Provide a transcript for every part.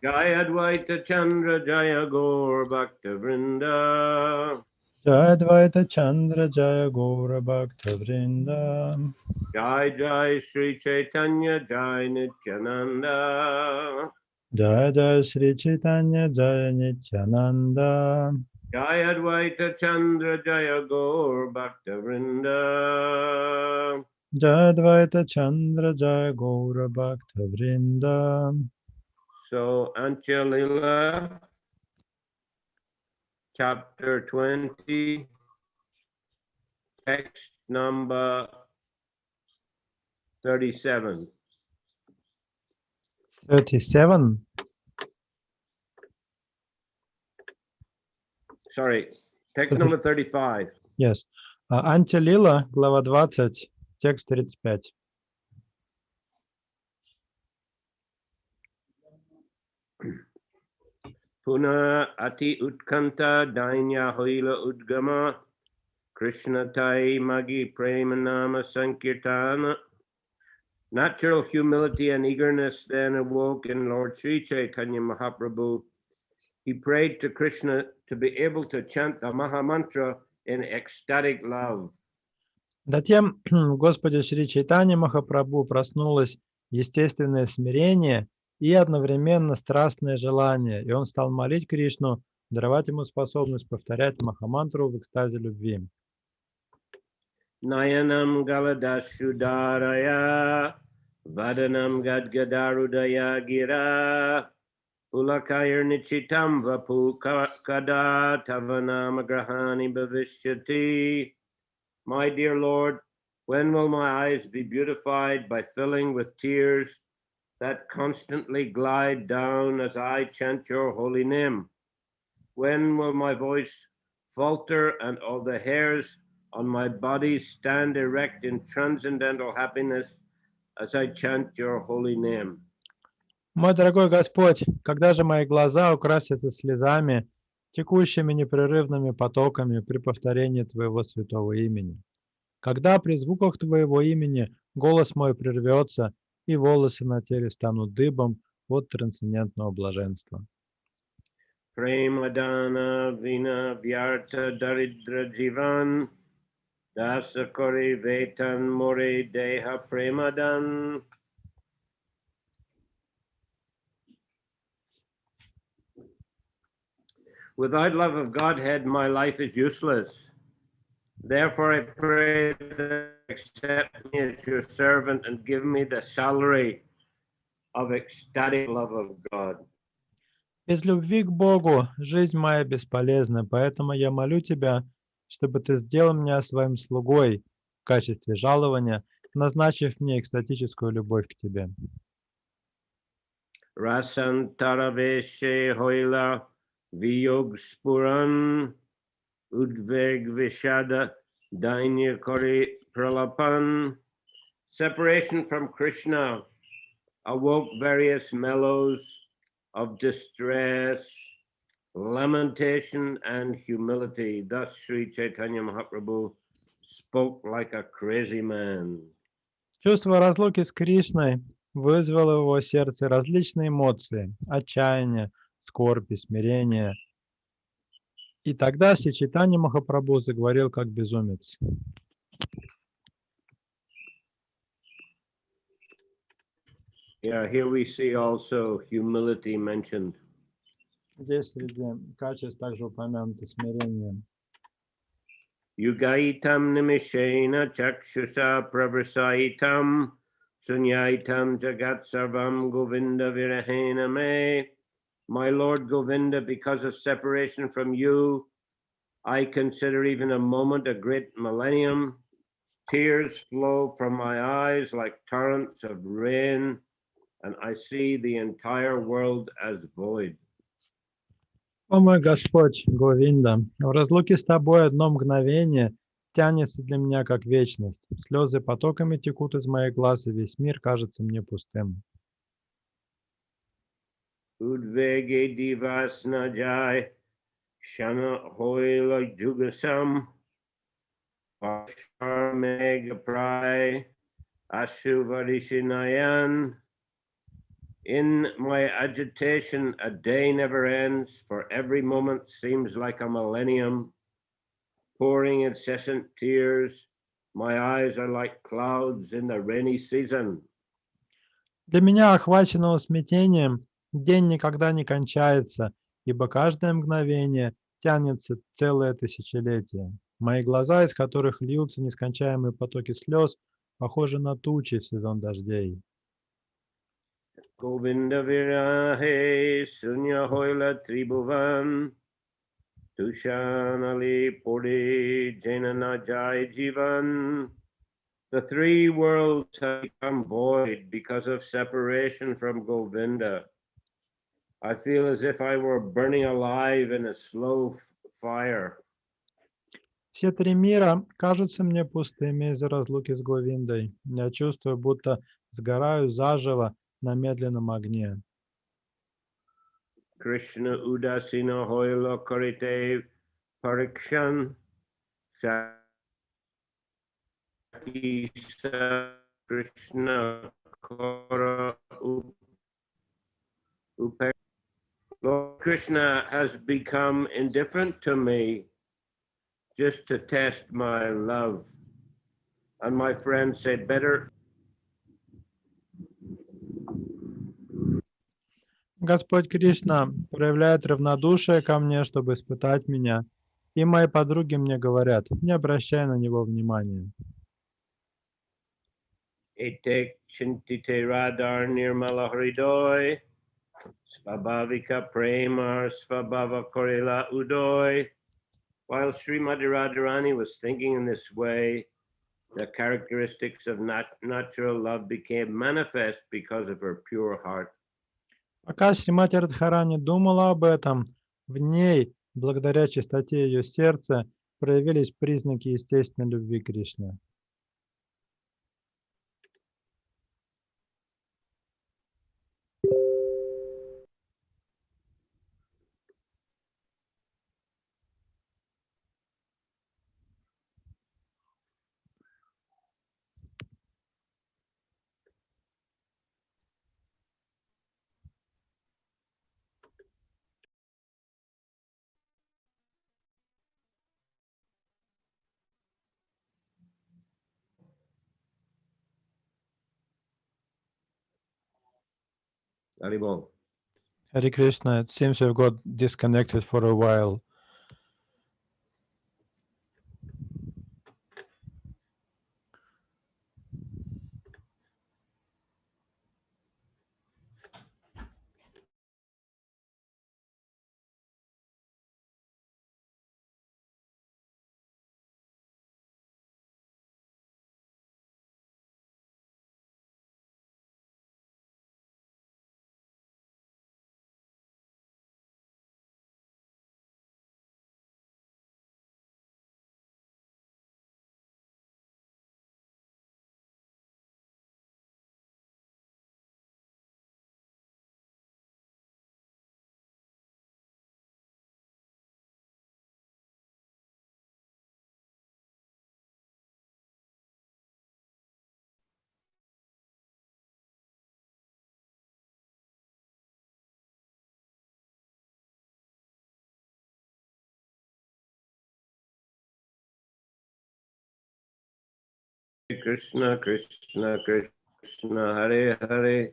Jaya Advaita Chandra Jaya Gaur Bhakta Vrinda. Jai Advaita Chandra Jaya Gaura Bhakta Vrinda. Jai Jai Sri Chaitanya Jai Nityananda. Jai Jai Sri Chaitanya Jaya Nityananda. Jaya Advaita Chandra Jaya Gaur Bhakta Vrinda. Jai Advaita Chandra Jaya Gaura Bhakta Vrinda. So Anchalila, chapter 20, text number 37. 37. Sorry, text number 35. Yes. Антилила, глава 20, текст 35. Puna ati utkanta dainya hoila udgama Krishna tai magi premanama sankirtana. Natural humility and eagerness then awoke in Lord Sri Chaitanya Mahaprabhu. He prayed to Krishna to be able to chant the Maha Mantra in ecstatic love. Затем в Господе Шри Чайтанья Махапрабху проснулось естественное смирение и одновременно страстное желание, и он стал молить Кришну, даровать ему способность повторять Махамантру в экстазе любви. Nayanam galadashudaraya, vadanam gadgadarudaya gira, ulakayar nichitam vapu kada tavanam grahani bhavishyati. My dear Lord, when will my eyes be beautified by filling with tears that constantly glide down as I chant your holy name? When will my voice falter and all the hairs on my body stand erect in transcendental happiness as I chant your holy name? Мой дорогой Господь, когда же мои глаза украсятся слезами, текущими непрерывными потоками при повторении Твоего святого имени? Когда при звуках Твоего имени голос мой прервется, и волосы на теле станут дыбом от трансцендентного блаженства? Premadana vina vyarta daridra jivan dasakori vetan more deha premadan. Without love of Godhead, my life is useless. Therefore, I pray that accept me as your servant and give me the salary of ecstatic love of God. Без любви к Богу жизнь моя бесполезна, поэтому я молю Тебя, чтобы Ты сделал меня своим слугой в качестве жалования, назначив мне экстатическую любовь к Тебе. Rasantaraveshe hoila viyog spuran udveg vishada dainya kori pralapan. Separation from Krishna awoke various mellows of distress, lamentation, and humility. Thus Sri Chaitanya Mahaprabhu spoke like a crazy man. Чувство разлуки с Кришной вызвало в его сердце различные эмоции, отчаяние, скорбь и смирение. И тогда Шри Чайтанья Махапрабху заговорил как безумец. Yeah, here we see also humility mentioned. Здесь среди качеств также упомянуто смирение. Yugaitam nimishena chakshusha pravasaitam sunyaitam jagat sarvam govinda virahena me. My Lord Govinda, because of separation from you, I consider even a moment a great millennium. Tears flow from my eyes like torrents of rain, and I see the entire world as void. О мой Господь, Говинда, в разлуке с Тобой одно мгновение тянется для меня как вечность. Слезы потоками текут из моих глаз, и весь мир кажется мне пустым. Udvege divasna jai shana hoila jugasam pashar mega prai ashuvadishinayan. In my agitation, a day never ends, for every moment seems like a millennium. Pouring incessant tears, my eyes are like clouds in the rainy season. Для меня, охваченного смятением, день никогда не кончается, ибо каждое мгновение тянется целое тысячелетие. Мои глаза, из которых льются нескончаемые потоки слез, похожи на тучи в сезон дождей. Govinda virahe sunya hoila tribhuvan tushanali puri janana jai jivan. The three worlds have become void because of separation from Govinda. I feel as if I were burning alive in a slow fire. Все три мира кажутся мне пустыми из-за разлуки с Говиндой. Я чувствую, будто сгораю заживо на медленном огне. Krishna udasina hoila karite parikshan sakisa Krishna kara upe. Lord Krishna has become indifferent to me just to test my love. And my friend said, better. Господь Кришна проявляет равнодушие ко мне, чтобы испытать меня. И мои подруги мне говорят, не обращай на него внимания. Etek chintite radar nirmala hridoy, svabhavika prema svabhava korila udoy. While Srimati Radharani was thinking in this way, the characteristics of natural love became manifest because of her pure heart. Пока Шримати Радхарани думала об этом, в ней, благодаря чистоте ее сердца, проявились признаки естественной любви к Кришне. Haribol. Hare Krishna, it seems you've got disconnected for a while. Krishna, Krishna, Krishna, Hare Hare,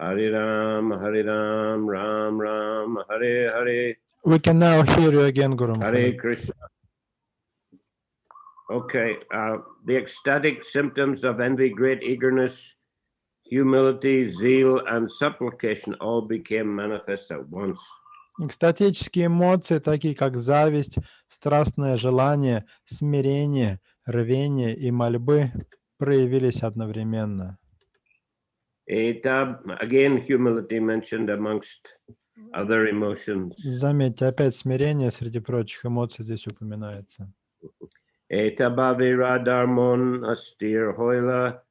Hare Ram, Ram Ram, Hare Hare. We can now hear you again, Guru Maharaj. Hare Krishna. Okay, the ecstatic symptoms of envy, great eagerness, humility, zeal, and supplication all became manifest at once. Экстатические эмоции, такие как зависть, страстное желание, смирение, рвение и мольбы, проявились одновременно. Again, humility mentioned amongst other emotions. Заметьте, опять смирение среди прочих эмоций здесь упоминается. Etabhavi radharmon astir hoila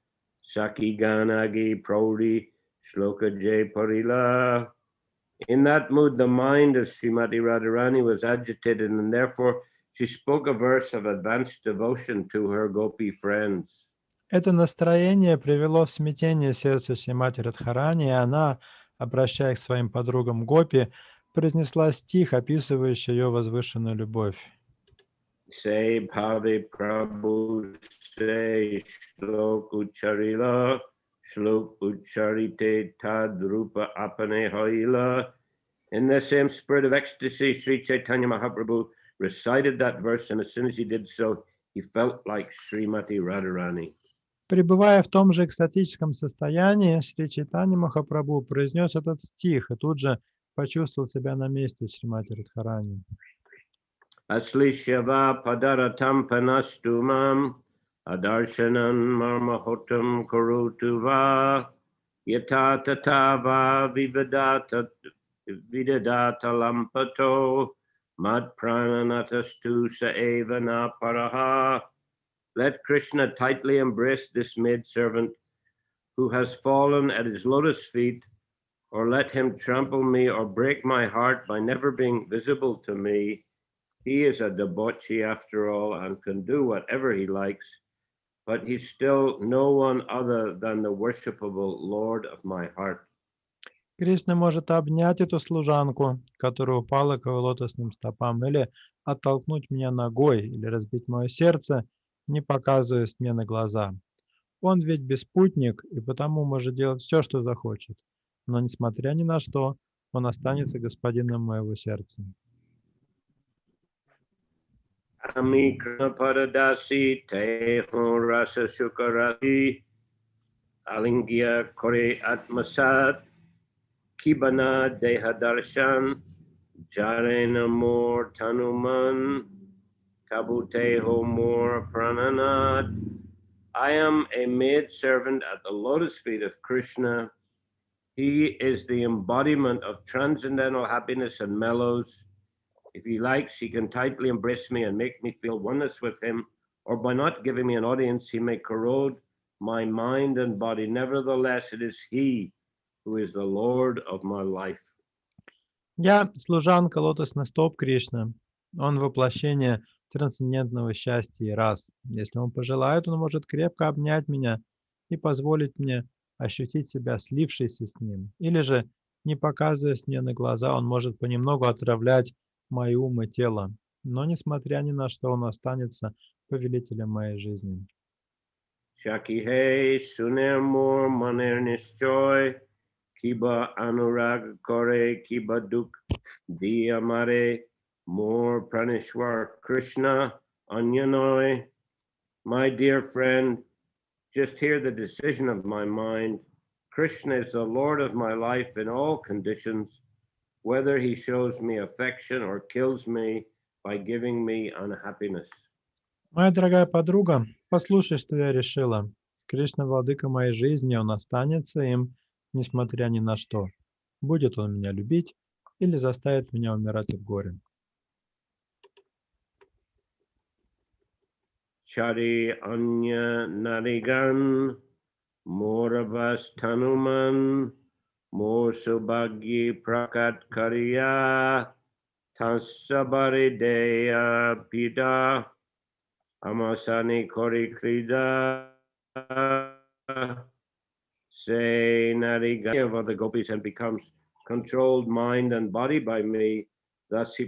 saki ganagi prodi shloka jay parila. In that mood, the mind of Srimati Radharani was agitated, and therefore she spoke a verse of advanced devotion to her gopi friends. Это настроение привело в смятение сердце Шримати Радхарани, и она, обращаясь к своим подругам Гопи, произнесла стих, описывающий ее возвышенную любовь. Say Bhavi Prabhu say Shlok Ucharila Shlok Ucharite Tad Rupa Apane Haila. In the same spirit of ecstasy, Sri Chaitanya Mahaprabhu recited that verse, and as soon as he did so, he felt like Srimati Radharani. Пребывая в том же экстатическом состоянии, Шри Чайтанья Махапрабху произнес этот стих и тут же почувствовал себя на месте Шримати Радхарани. Asli Shiva Padaratam Panastumam Adarshanan Marmahotam Kurutu Va Yata Tatava Vivadata Lampato Mad Prananatastu Saevana Paraha. Let Krishna tightly embrace this maidservant who has fallen at his lotus feet, or let him trample me or break my heart by never being visible to me. He is a debauchee after all and can do whatever he likes, but he's still no one other than the worshipable Lord of my heart. Кришна может обнять эту служанку, которая упала к его лотосным стопам, или оттолкнуть меня ногой, или разбить мое сердце, не показываясь мне на глаза. Он ведь беспутник, и потому может делать все, что захочет. Но, несмотря ни на что, он останется господином моего сердца. Ami Krishnapadadasi Teho Rasa Shukarati Alingya Kore Atmasat Kibana Dehadarshan Jarena Mor Tanuman Tabuteho Mor Prananat. I am a maidservant at the lotus feet of Krishna. He is the embodiment of transcendental happiness and mellows. If he likes, he can tightly embrace me and make me feel oneness with him, or by not giving me an audience, he may corrode my mind and body. Nevertheless, it is he who is the Lord of my life. Я служанка лотосных стоп Кришны. Он воплощение трансцендентного счастья и раз. Если он пожелает, он может крепко обнять меня и позволить мне ощутить себя слившейся с ним. Или же, не показываясь мне на глаза, он может понемногу отравлять мои ум и тело. Но, несмотря ни на что, он останется повелителем моей жизни. Shakihe sunemur maner nischoy kiba anurag kore kiba duk diyamare more pranishwar Krishna anyanoi. My dear friend, just hear the decision of my mind. Krishna is the Lord of my life in all conditions, whether he shows me affection or kills me by giving me unhappiness. Моя дорогая подруга, послушай, что я решила. Кришна, владыка моей жизни, он останется им, несмотря ни на что. Будет он меня любить или заставит меня умирать от горя. Chайтанья Narigan Moravas Tanuman Mor Subhagyi Prakat Kariya Tasabari Deya Pida Amasani Kori Krida Say Narigan of other gopis and becomes controlled mind and body by me. Thus he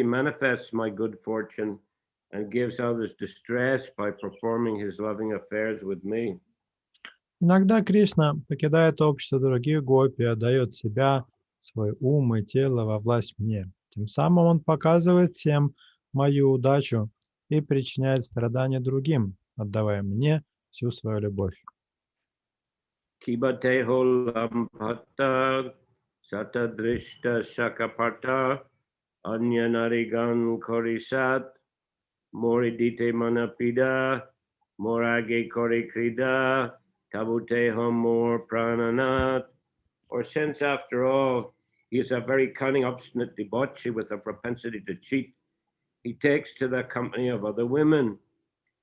manifests my good fortune and gives others distress by performing his loving affairs with me. Иногда Кришна покидает общество других гопи, отдает себя, свой ум и тело во власть мне. Тем самым он показывает всем мою удачу и причиняет страдания другим, отдавая мне всю свою любовь. Kibateho lampata satadrishta shakapata anyanarigan korisat moridite manapida morage korikrida tabuteho mor prananat. Or since after all he is a very cunning, obstinate debauchee with a propensity to cheat, he takes to the company of other women.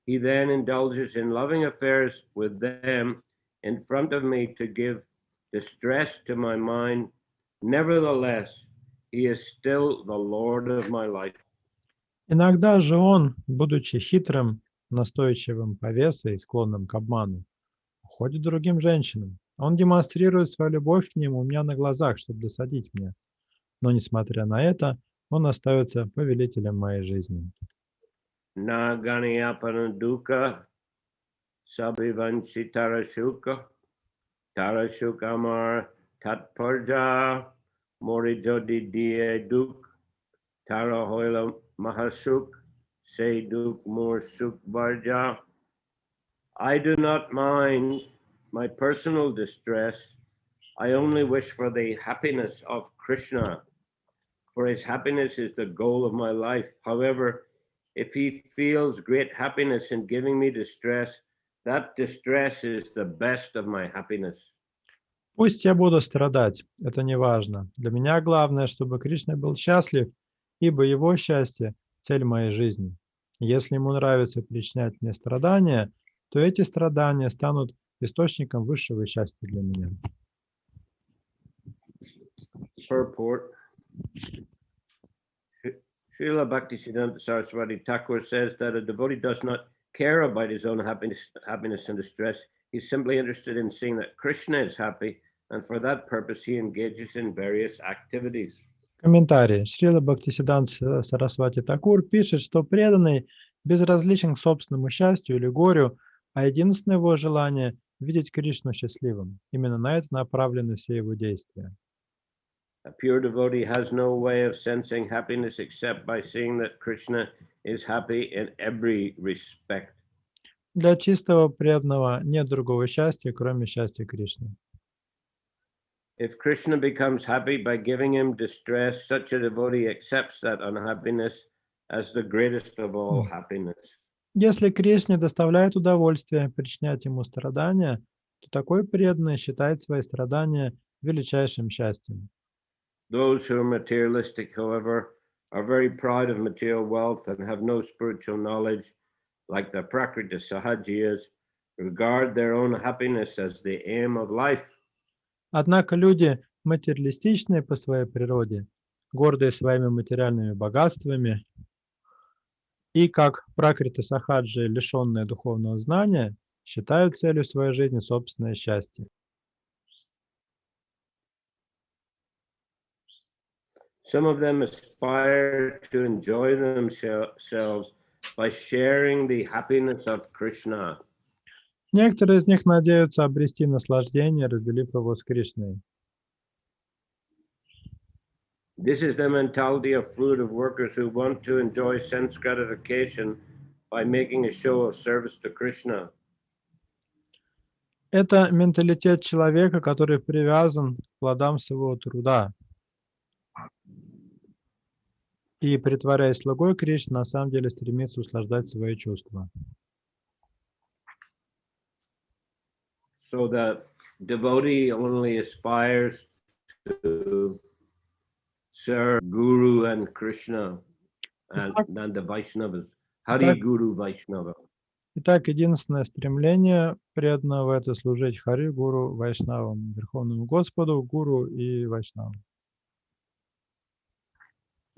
He then indulges in loving affairs with them in front of me to give distress to my mind. Nevertheless, he is still the Lord of my life. Иногда же он, будучи хитрым, настойчивым повесой, склонным к обману, уходит к другим женщинам. Он демонстрирует свою любовь к ним у меня на глазах, чтобы досадить мне. Но, несмотря на это, он остается повелителем моей жизни. Nagani apana dukkha sabivanchi tarashuka tarashukamar tatparja morijodi die duk tarahoila mahasuk se duk mur suk barja. I do not mind my personal distress. I only wish for the happiness of Krishna, for his happiness is the goal of my life. However, if he feels great happiness in giving me distress, that distress is the best of my happiness. Пусть я буду страдать, это не важно. Для меня главное, чтобы Кришна был счастлив, ибо его счастье– цель моей жизни. Если ему нравится причинять мне страдания, то эти страдания станут источником высшего счастья для меня. Purport. Srila Bhaktisiddhanta Saraswati Thakur says that a devotee does not care about his own happiness and distress. He's simply interested in seeing that Krishna is happy, and for that purpose he engages in various activities. Комментарий. Шрила Бхактисиддханта Сарасвати Такур пишет, что преданный безразличен к собственному счастью или горю, а единственное его желание– видеть Кришну счастливым. Именно на это направлены все его действия. A pure devotee has no way of sensing happiness except by seeing that Krishna is happy in every respect. Для чистого преданного нет другого счастья, кроме счастья Кришны. If Krishna becomes happy by giving him distress, such a devotee accepts that unhappiness as the greatest of all happiness. Если Кришне доставляет удовольствие причинять ему страдания, то такой преданный считает свои страдания величайшим счастьем. Those who are materialistic, however, are very proud of material wealth and have no spiritual knowledge, like the Prakriti Sahajiyas, regard their own happiness as the aim of life. Однако люди материалистичные по своей природе, гордые своими материальными богатствами и, как пракриты сахаджи, лишенные духовного знания, считают целью своей жизни собственное счастье. Some of them aspire to enjoy themselves by sharing the happiness of Krishna. Некоторые из них надеются обрести наслаждение, разделив его с Кришной. This is the mentality of fruitive workers who want to enjoy sense gratification by making a show of service to Krishna. Это менталитет человека, который привязан к плодам своего труда. И, притворяясь слугой Кришны, на самом деле стремится услаждать свои чувства. So the devotee only aspires to serve Guru and Krishna and the Vaishnavas. Hari Guru Vaishnava. Итак, единственное стремление преданного – это служить Хари, Гуру, Вайшнавам, Верховному Господу, Гуру и Вайшнавам.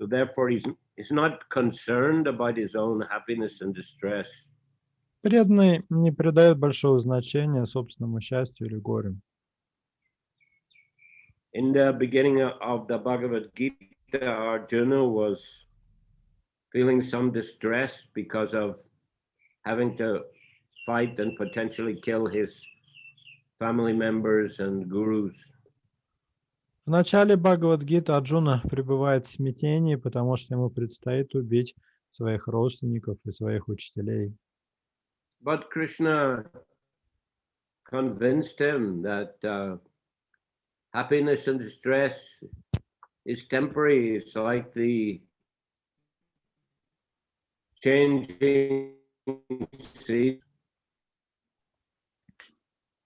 So therefore he's not concerned about his own happiness and distress. Преданный не придает большого значения собственному счастью или горю. In the beginning of the Bhagavad Gita, Arjuna was feeling some distress because of having to fight and potentially kill his family members and gurus. В начале Бхагавад-гиты Арджуна пребывает в смятении, потому что ему предстоит убить своих родственников и своих учителей. But Krishna convinced him that happiness and distress is temporary. It's like the changing sea.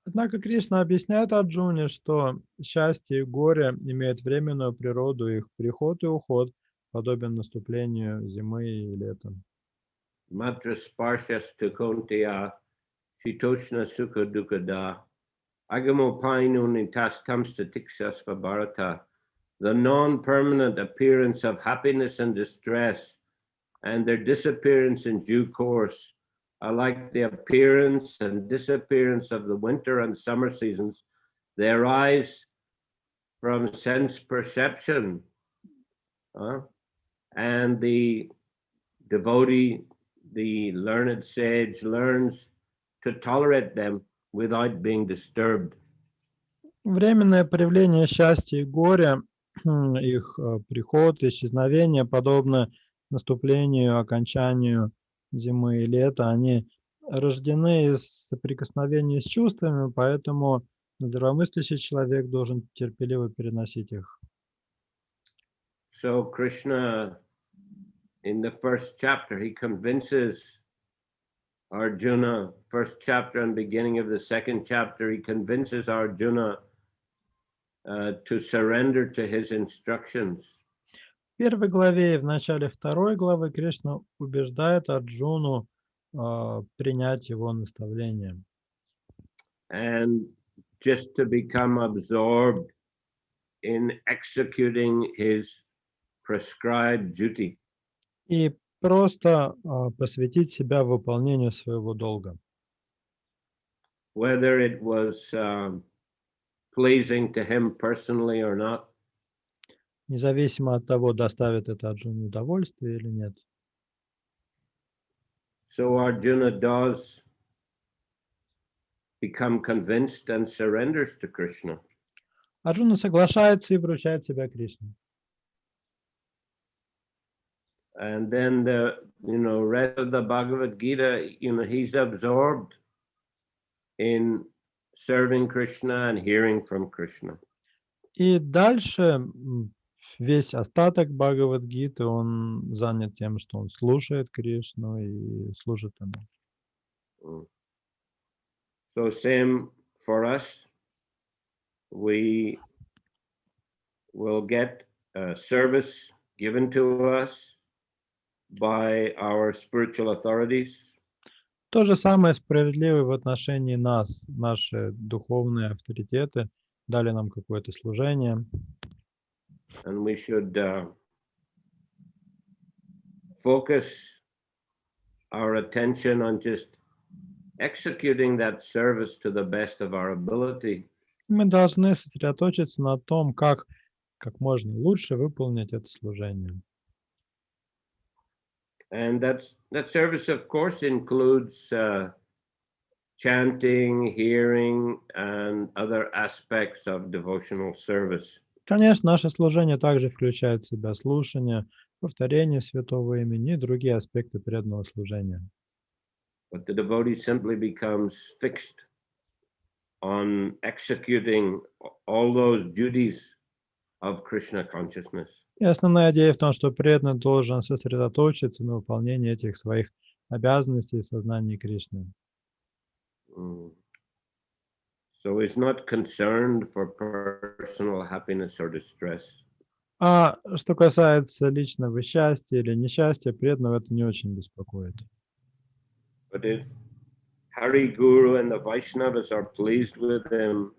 Однако Кришна объясняет Арджуне, что счастье и горе имеют временную природу, их приход и уход подобен наступлению зимы и лета. Matra sparshas tukontiya shitoshna sukha dukkada agamo painunitas tamstatiksasva bharata. The non-permanent appearance of happiness and distress and their disappearance in due course like the appearance and disappearance of the winter and summer seasons. They arise from sense perception. And the devotee, the learned sage, learns to tolerate them without being disturbed. Временное проявление счастья и горя, их приход, исчезновение, подобно наступлению, окончанию зимы и лета, они рождены из соприкосновения с чувствами, поэтому здравомыслящий человек должен терпеливо переносить их. So Krishna, in the first chapter, he convinces Arjuna, first chapter and beginning of the second chapter, he convinces Arjuna to surrender to his instructions. В первой главе и в начале второй главы Кришна убеждает Арджуну принять его наставления. And just to become absorbed in executing his prescribed duty. И просто посвятить себя выполнению своего долга. Whether it was pleasing to him personally or not. Независимо от того, доставит это Арджуне удовольствие или нет. So Arjuna does become convinced and surrenders to Krishna. Арджуна соглашается и вручает себя Кришне. And then the rest of the Bhagavad Gita, he's absorbed in serving Krishna and hearing from Krishna. И дальше весь остаток Бхагавад-гиты, он занят тем, что он слушает Кришну и служит ему. So same for us. We will get service given to us by our spiritual authorities. То же самое справедливо в отношении нас. Наши духовные авторитеты дали нам какое-то служение. And we should focus our attention on just executing that service to the best of our ability. Мы должны сосредоточиться на том, как можно лучше выполнить это служение. And that service, of course, includes chanting, hearing, and other aspects of devotional service. Конечно, наше служение также включает в себя слушание, повторение святого имени и другие аспекты преданного служения. But the devotee simply becomes fixed on executing all those duties of Krishna consciousness. И основная идея в том, что преданный должен сосредоточиться на выполнении этих своих обязанностей в сознании Кришны. So he's not concerned for personal happiness or distress. А что касается личного счастья или несчастья, преданного это не очень беспокоит. But if Hari Guru and the Vaishnavas are pleased with him,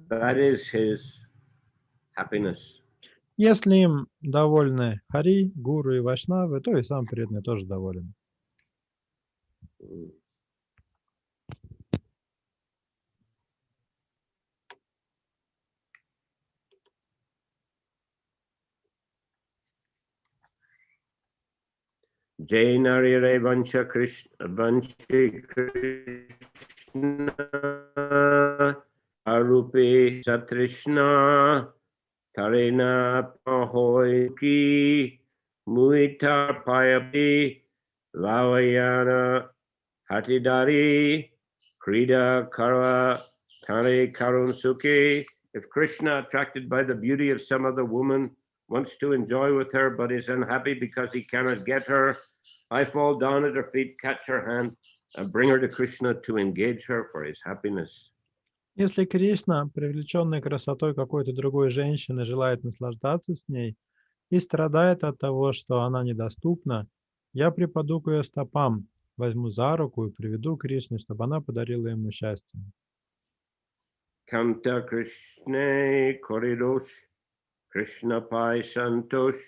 that is his happiness. Если им довольны Хари, Гуру и Вайшнавы, то и сам преданный тоже доволен. Jai Narire Vancha Krishna Arupe Satrishna Tarena Pahoiki Muita Payapi Lavayana Hatidari Krida Kara Tare Karun Suki. If Krishna, attracted by the beauty of some other woman, wants to enjoy with her but is unhappy because he cannot get her, I fall down at her feet, catch her hand, and bring her to Krishna to engage her for his happiness. Если Кришна, привлеченный красотой какой-то другой женщины, желает наслаждаться с ней и страдает от того, что она недоступна, я припаду к ее стопам, возьму за руку и приведу к Кришне, чтобы она подарила ему счастье. Kanta Krishna Koridosh Krishna Pai Santosh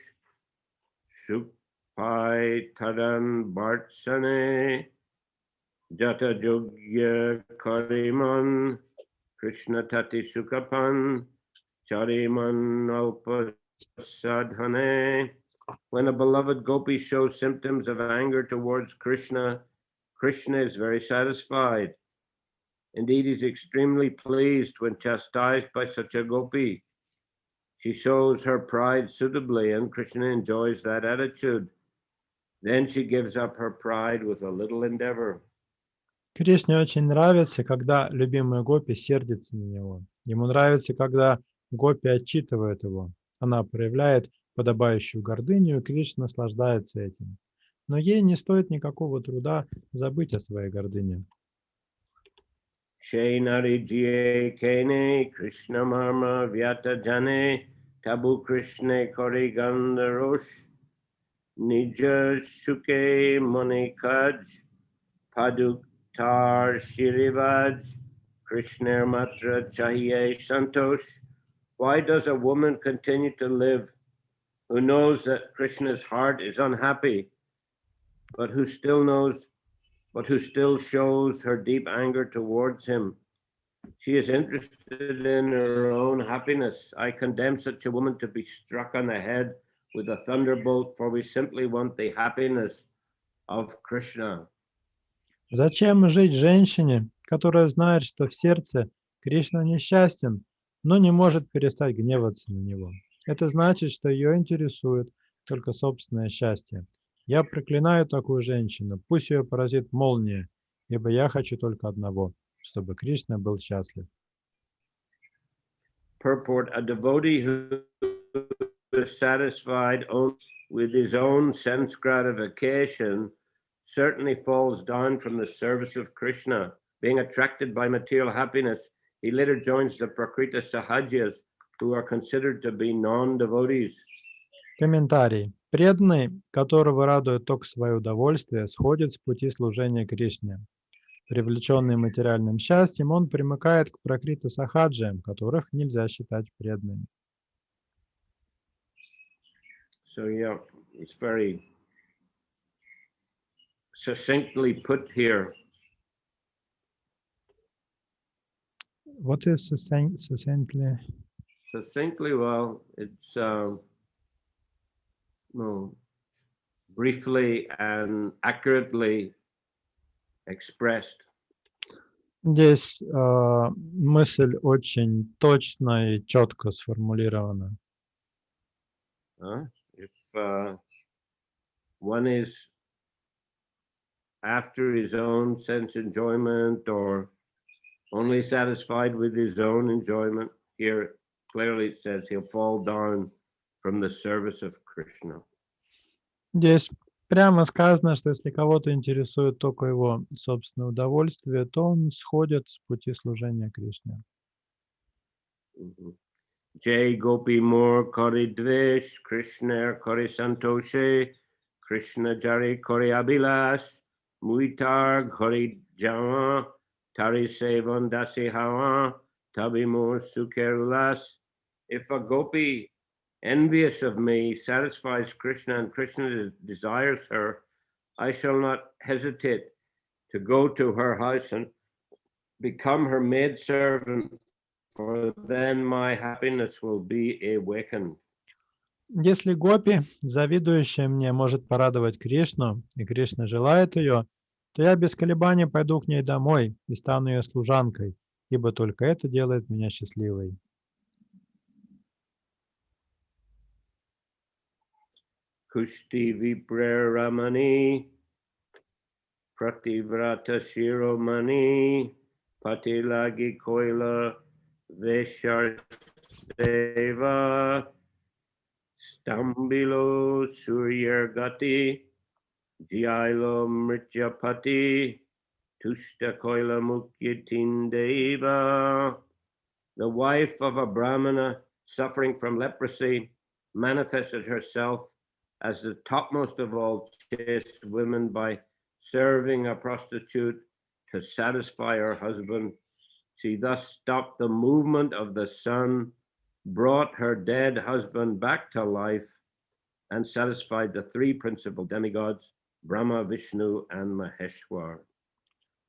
Suk pai tadan bartsane jata jogya kariman Krishna tati sukapan chariman alpasadhane. When a beloved gopi shows symptoms of anger towards Krishna, Krishna is very satisfied. Indeed, he is extremely pleased when chastised by such a gopi. She shows her pride suitably, and Krishna enjoys that attitude. Then she gives up her pride with a little endeavor. Кришне очень нравится, когда любимая гопи сердится на него. Ему нравится, когда гопи отчитывает его. Она проявляет подобающую гордыню, и Кришна наслаждается этим. Но ей не стоит никакого труда забыть о своей гордыне. Shainari jiye kene Krishna marma vyata jane tabu Krishna kori gandarosh nija shuke monikaj paduk tar shirivaj Krishna matra chahiye santosh. Why does a woman continue to live who knows that Krishna's heart is unhappy, but who still shows her deep anger towards him? She is interested in her own happiness. I condemn such a woman to be struck on the head with a thunderbolt, for we simply want the happiness of Krishna. Зачем жить женщине, которая знает, что в сердце Кришна несчастен, но не может перестать гневаться на него? Это значит, что ее интересует только собственное счастье. Я проклинаю такую женщину, пусть ее поразит молния, ибо я хочу только одного, чтобы Кришна был счастлив. Purport: a devotee who is satisfied with his own sense gratification certainly falls down from the service of Krishna. Being attracted by material happiness, he later joins the Prakrita Sahajas, who are considered to be non-devotees. Комментарий. Преданный, которого радует только свое удовольствие, сходит с пути служения Кришне. Привлеченный материальным счастьем, он примыкает к пракрита сахаджиям, которых нельзя считать преданными. So yeah, it's very succinctly put here. What is succinctly? Succinctly, well, it's briefly and accurately expressed. Здесь мысль очень точно и четко сформулирована. If one is after his own sense enjoyment or only satisfied with his own enjoyment, here clearly it says he'll fall down from the service of Krishna. Здесь прямо сказано, что если кого-то интересует только его собственное удовольствие, то он сходит с пути служения Кришне. Jai Gopi Moor Kori Dvesh, Krishna Kori Santoshe, Krishna Jari Kori Abhilash, Muitar Kori Jama, Tari Sevan Dasi Hawa, Tabi Moor Sukerulas. If a gopi envious of me satisfies Krishna and Krishna desires her, I shall not hesitate to go to her house and become her maidservant, for then my happiness will be awakened. Если гопи, завидующая мне, может порадовать Кришну, и Кришна желает ее, то я без колебаний пойду к ней домой и стану ее служанкой, ибо только это делает меня счастливой. Kushti Vipra Ramani Prativrata Shiromani Patilagi Koila Veshar Deva Stambilo Suryargati Jailo Mrityapati Tushta Koila Mukyatindeva. The wife of a Brahmana suffering from leprosy manifested herself as the topmost of all chaste women by serving a prostitute to satisfy her husband. She thus stopped the movement of the sun, brought her dead husband back to life, and satisfied the three principal demigods, Brahma, Vishnu, and Maheshwar.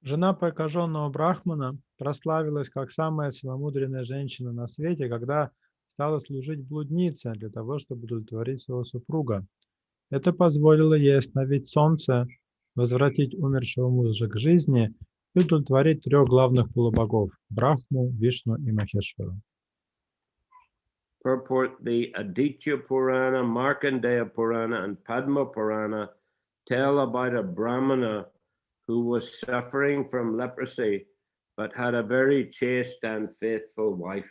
Жена прокаженного брахмана прославилась как самая целомудренная женщина на свете, когда стала служить блуднице для того, чтобы удовлетворить своего супруга. Это позволило ей остановить солнце, возвратить умершего мужа к жизни и удовлетворить трех главных полубогов – Брахму, Вишну и Махешвару. Purport: the Aditya Purana, Markandeya Purana, and Padma Purana tell about a Brahmana who was suffering from leprosy but had a very chaste and faithful wife.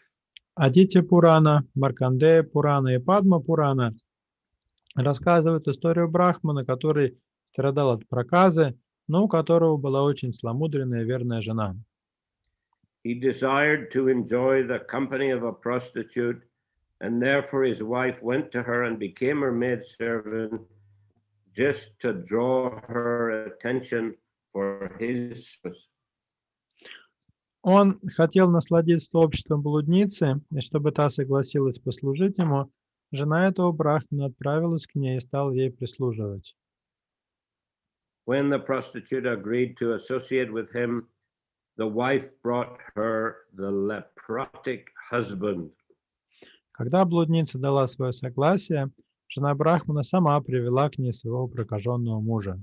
Адитья Пурана, Маркандея Пурана и Падма Пурана рассказывают историю Брахмана, который страдал от проказы, но у которого была очень целомудренная и верная жена. He desired to enjoy the company of a prostitute, and therefore his wife went to her and became her maidservant just to draw her attention for his service. Он хотел насладиться обществом блудницы, и чтобы та согласилась послужить ему, жена этого брахмана отправилась к ней и стала ей прислуживать. When the prostitute agreed to associate with him, the wife brought her the leprotic husband. Когда блудница дала свое согласие, жена брахмана сама привела к ней своего прокаженного мужа.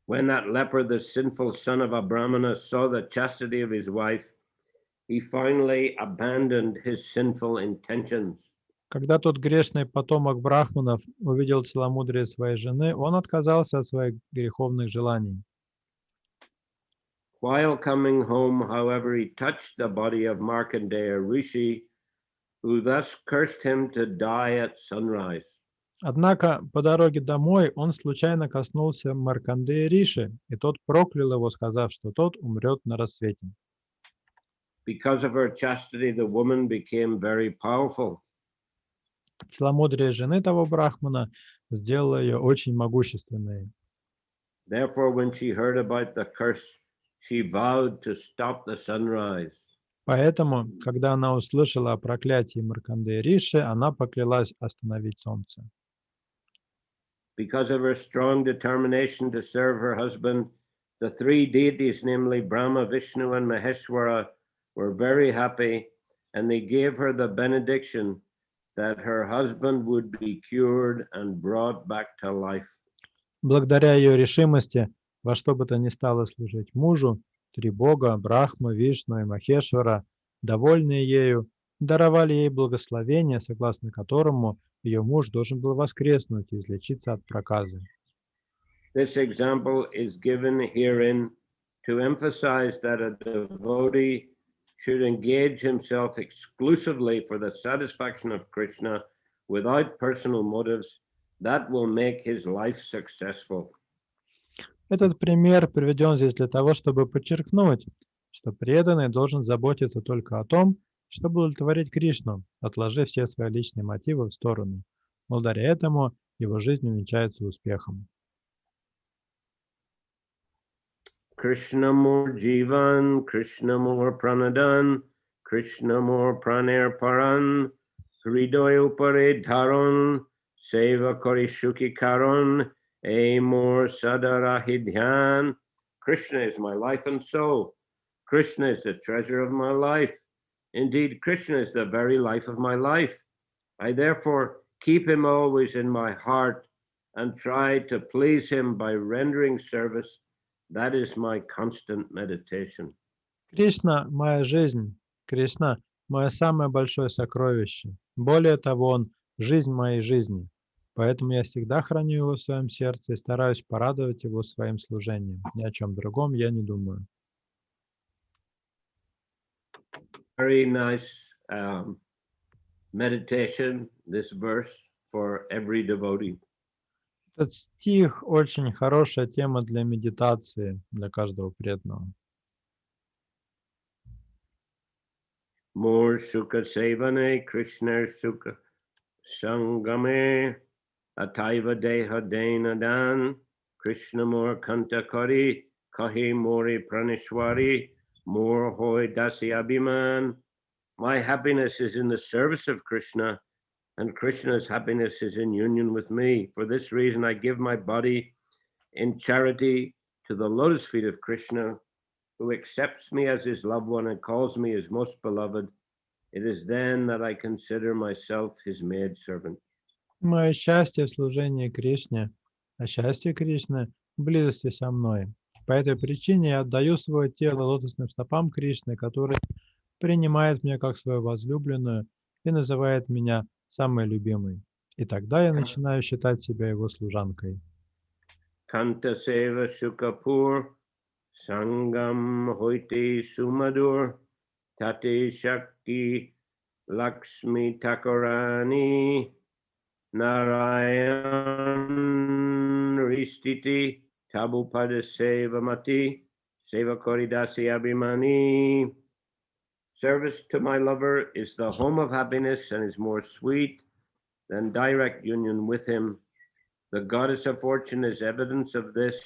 When that leper, the sinful son of a Brahmana, saw the chastity of his wife, he finally abandoned his sinful intentions. Когда тот грешный потомок брахманов увидел целомудрие своей жены, он отказался от своих греховных желаний. While coming home, however, he touched the body of Markandeya Rishi, who thus cursed him to die at sunrise. Однако по дороге домой он случайно коснулся Маркандея Риши, и тот проклял его, сказав, что тот умрет на рассвете. Because of her chastity, the woman became very powerful. Целомудрие жены того брахмана сделало ее очень могущественной. Therefore, when she heard about the curse, she vowed to stop the sunrise. Поэтому, когда она услышала о проклятии Маркандея Риши, она поклялась остановить солнце. Because of her strong determination to serve her husband, the three deities, namely Brahma, Vishnu, and Maheshwara, were very happy, and they gave her the benediction that her husband would be cured and brought back to life. Благодаря ее решимости во что бы то ни стало служить мужу, три бога, Брахма, Вишну и Махешвара, довольные ею, даровали ей благословение, согласно которому ее муж должен был воскреснуть и излечиться от проказы. This example is given herein to emphasize that a devotee should engage himself exclusively for the satisfaction of Krishna without personal motives. That will make his life successful. Этот пример приведен здесь для того, чтобы подчеркнуть, что преданный должен заботиться только о том, чтобы удовлетворить Кришну, отложив все свои личные мотивы в сторону. Благодаря этому его жизнь увенчается успехом. Krishna more jivan, Krishna more pranadan, Krishna more praner paran, hridoy upare dharon, seva kori shuki karon, a more sadarahidhyan. Krishna is my life and soul. Krishna is the treasure of my life. Indeed, Krishna is the very life of my life. I therefore keep him always in my heart and try to please him by rendering service. That is my constant meditation. Кришна – моя жизнь. Кришна – мое самое большое сокровище. Более того, он – жизнь моей жизни. Поэтому я всегда храню его в своем сердце и стараюсь порадовать его своим служением. Ни о чем другом я не думаю. Very nice meditation, this verse, for every devotee. Этот стих очень хорошая тема для медитации для каждого преданного. More sukha sevane, Krishna sukha sangame, ataiva deha dena dan, Krishna more kanta kari, kahi mori pranishwari, more hoy dasi abhiman. My happiness is in the service of Krishna, and Krishna's happiness is in union with me. For this reason, I give my body in charity to the lotus feet of Krishna, who accepts me as his loved one and calls me his most beloved. It is then that I consider myself his maidservant. Мое счастье в служении Кришне, а счастье Кришны в близости со мной. По этой причине я отдаю свое тело лотосным стопам Кришны, который принимает меня как свою возлюбленную и называет меня самой любимой. И тогда я начинаю считать себя его служанкой. Kanta seva shukapur, sangam hoiti sumadur, tate shakti lakshmi takarani, narayan ristiti, tabupada sevamati, sevakoridasi abhimani. Service to my lover is the home of happiness and is more sweet than direct union with him. The goddess of fortune is evidence of this,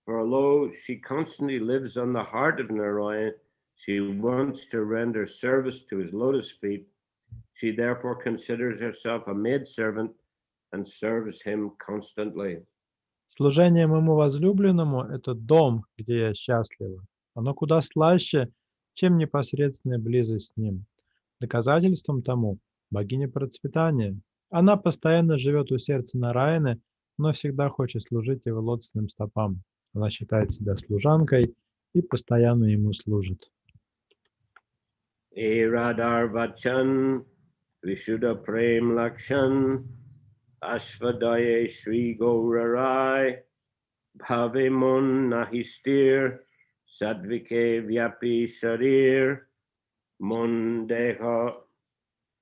for although she constantly lives on the heart of Narayan, she wants to render service to his lotus feet. She therefore considers herself a maidservant and serves him constantly. Служение моему возлюбленному – это дом, где я счастлива. Оно куда слаще, чем непосредственная близость с ним. Доказательством тому – богиня процветания. Она постоянно живет у сердца Нараяны, но всегда хочет служить его лотосным стопам. Она считает себя служанкой и постоянно ему служит. Radhar Vachan, Vishuddha Prem Lakshan, Ashvadaye Shri Gaurarai, Bhave Mon Nahistir, Sadvike Vyapi Sharir, Mon Deha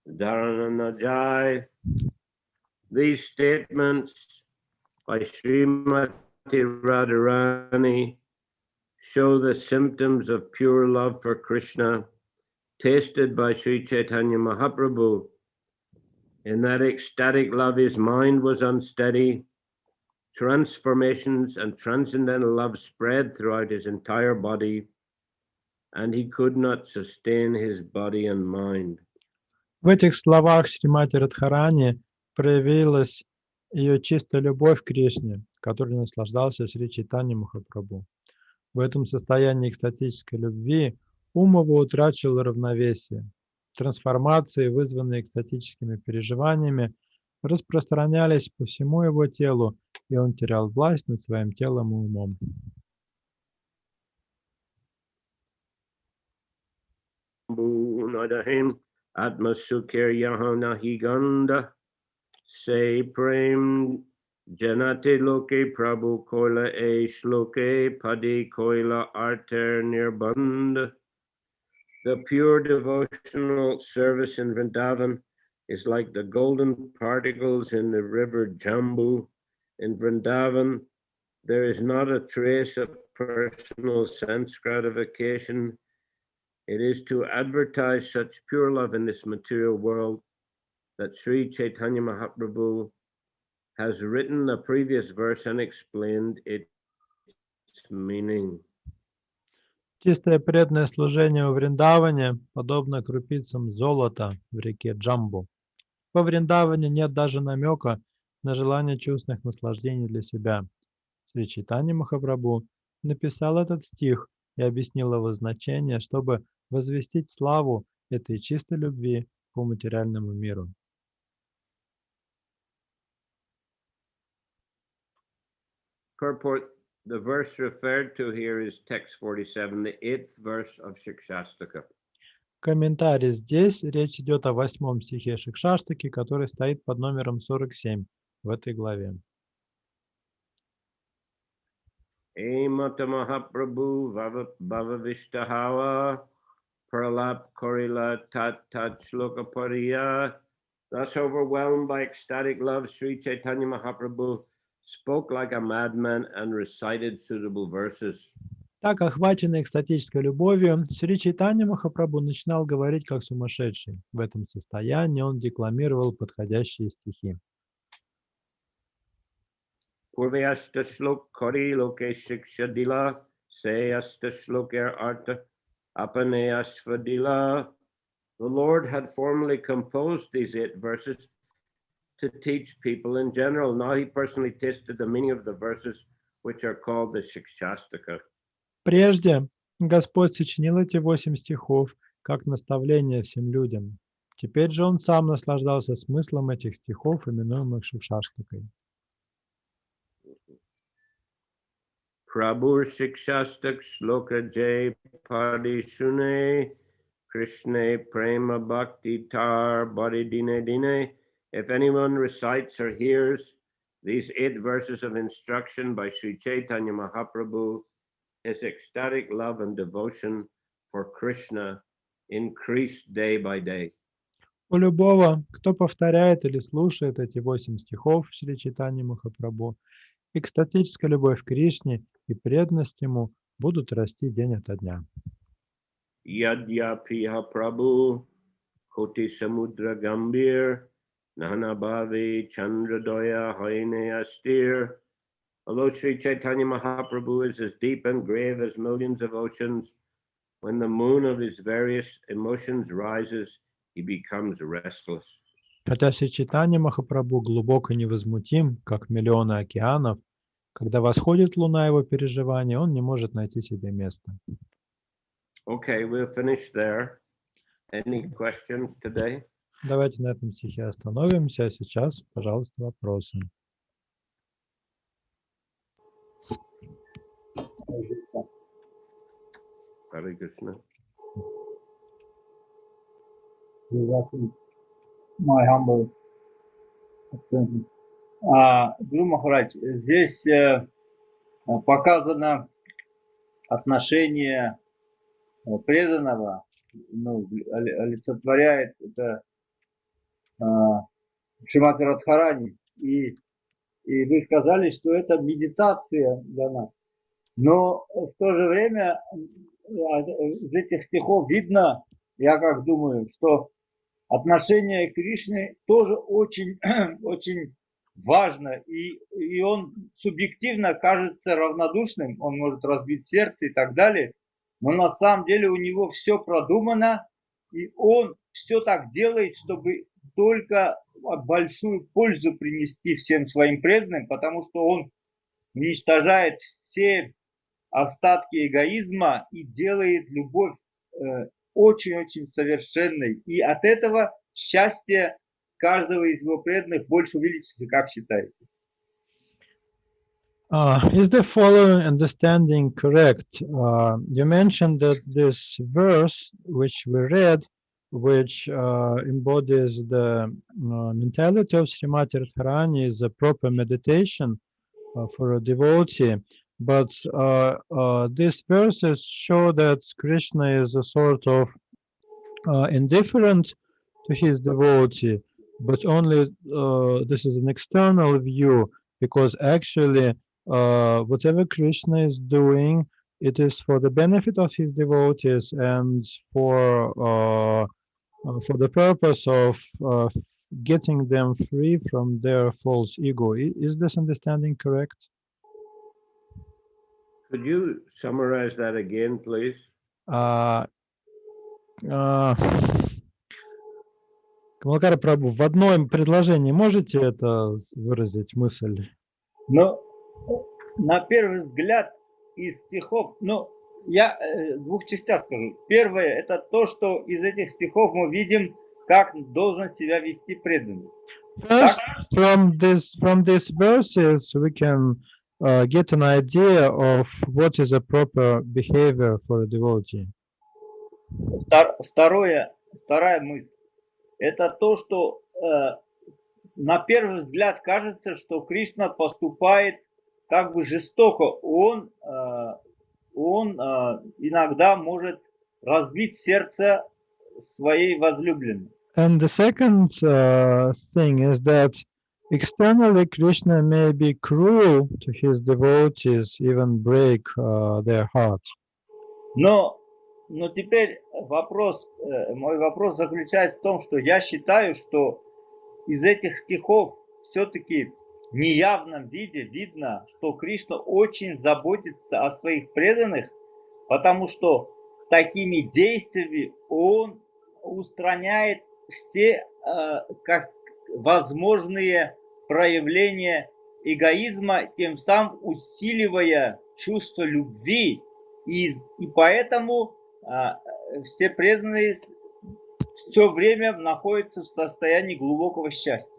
Dharanajai. These statements by Srimati Radharani show the symptoms of pure love for Krishna tasted by Sri Chaitanya Mahaprabhu. In that ecstatic love, his mind was unsteady. Transformations and transcendental love spread throughout his entire body, and he could not sustain his body and mind. В этих словах Шримати Радхарани проявилась ее чистая любовь к Кришне, которой наслаждался Шри Чайтанья Махапрабху. В этом состоянии экстатической любви ум его утратил равновесие. Трансформации, вызванные экстатическими переживаниями, распространялись по всему его телу, и он терял власть над своим телом и умом. Atmasukir Yahana Higanda Se Prem Janate Loke Prabhu Koila E Shloke Padi Koila Arter Nirband. The pure devotional service in Vrindavan is like the golden particles in the river Jambu. In Vrindavan, there is not a trace of personal sense gratification. It is to advertise such pure love in this material world that Sri Chaitanya Mahaprabhu has written the previous verse and explained its meaning. Чистое преданное служение во Вриндаване подобно крупицам золота в реке Джамбу. Во Вриндаване нет даже намека на желание чувственных наслаждений для себя. Шри Чайтанья Махапрабху написал этот стих и объяснил его значение, чтобы возвестить славу этой чистой любви по материальному миру. Purport: the verse referred to here is text 47, the 8th verse of Shikshastaka. Комментарий: здесь речь идет о 8 стихе Шикшаштаки, который стоит под номером 47 в этой главе. Emata Mahaprabhu Bhavavishtahawa Pralap Korila Tat Tat Shloka Pariya. Thus overwhelmed by ecstatic love, Sri Chaitanya Mahaprabhu spoke like a madman and recited suitable verses. Так, охваченный экстатической любовью, Шри Чайтанья Махапрабху начинал говорить как сумасшедший. В этом состоянии он декламировал подходящие стихи. Purvayasta shlok kori loke shiksha dila, se asta shloker arta apane asvadila, the Lord had formerly composed these 8 verses to teach people in general. Now he personally tested the meaning of the verses, which are called the Shikshastaka. Прежде Господь сочинил эти 8 стихов как наставление всем людям. Теперь же Он сам наслаждался смыслом этих стихов, именуемых Шикшаштакой. Prabhu Shikshastak Shloka Jay Padi Shune Krishna Prema Bhakti Tar Badi Dine Dine. If anyone recites or hears these 8 verses of instruction by Sri Chaitanya Mahaprabhu, his ecstatic love and devotion for Krishna increased day by day. У любого, кто повторяет или слушает эти 8 стихов Шри Чайтаньи Махапрабху, экстатическая любовь к Кришне и преданность Ему будут расти день ото дня. Yadyapiha Prabhu Koti Samudra Gambir Nahanabhavi Chandradoya Haine Astir. Although Sri Chaitanya Mahaprabhu is as deep and grave as millions of oceans, when the moon of his various emotions rises, he becomes restless. Хотя Шри Чайтанья Махапрабху глубок и невозмутим, как миллионы океанов, когда восходит луна его переживания, он не может найти себе места. Okay, we'll finish there. Any questions today? Давайте на этом стихе остановимся, а сейчас, пожалуйста, вопросы. Hare Krishna. My humble attention. Гуру Махарадж, здесь показано отношение преданного, олицетворяет это Шримати Радхарани, и вы сказали, что это медитация для нас. Но в то же время из этих стихов видно, я как думаю, что отношение к Кришне тоже очень, очень важно, и он субъективно кажется равнодушным, он может разбить сердце и так далее, но на самом деле у него все продумано, и он все так делает, чтобы только большую пользу принести всем своим преданным, потому что он уничтожает все остатки эгоизма и делает любовь очень-очень совершенной. И от этого счастье каждого из его преданных больше увеличится, как считаете? Is the following understanding correct? You mentioned that this verse, which we read, which embodies the mentality of Srimati Radharani, is a proper meditation for a devotee. But these verses show that Krishna is a sort of indifferent to his devotee, but only this is an external view, because actually whatever Krishna is doing, it is for the benefit of his devotees and for the purpose of getting them free from their false ego. Is this understanding correct? Could you summarize that again, please? Камалакара Прабху, в одном предложении можете это выразить мысль? Ну, на первый взгляд из стихов, я в двух частях скажу. Первое, это то, что из этих стихов мы видим, как должен себя вести преданный. First, from these verses, we can get an idea of what is a proper behavior for a devotee. Вторая мысль, это то, что на первый взгляд кажется, что Кришна поступает как бы жестоко. Он иногда может разбить сердце своей возлюбленной. And the second thing is that externally Krishna may be cruel to his devotees, even break their hearts. Но теперь мой вопрос заключается в том, что я считаю, что из этих стихов все-таки в неявном виде видно, что Кришна очень заботится о своих преданных, потому что такими действиями он устраняет все как возможные проявления эгоизма, тем самым усиливая чувство любви. И поэтому все преданные все время находятся в состоянии глубокого счастья.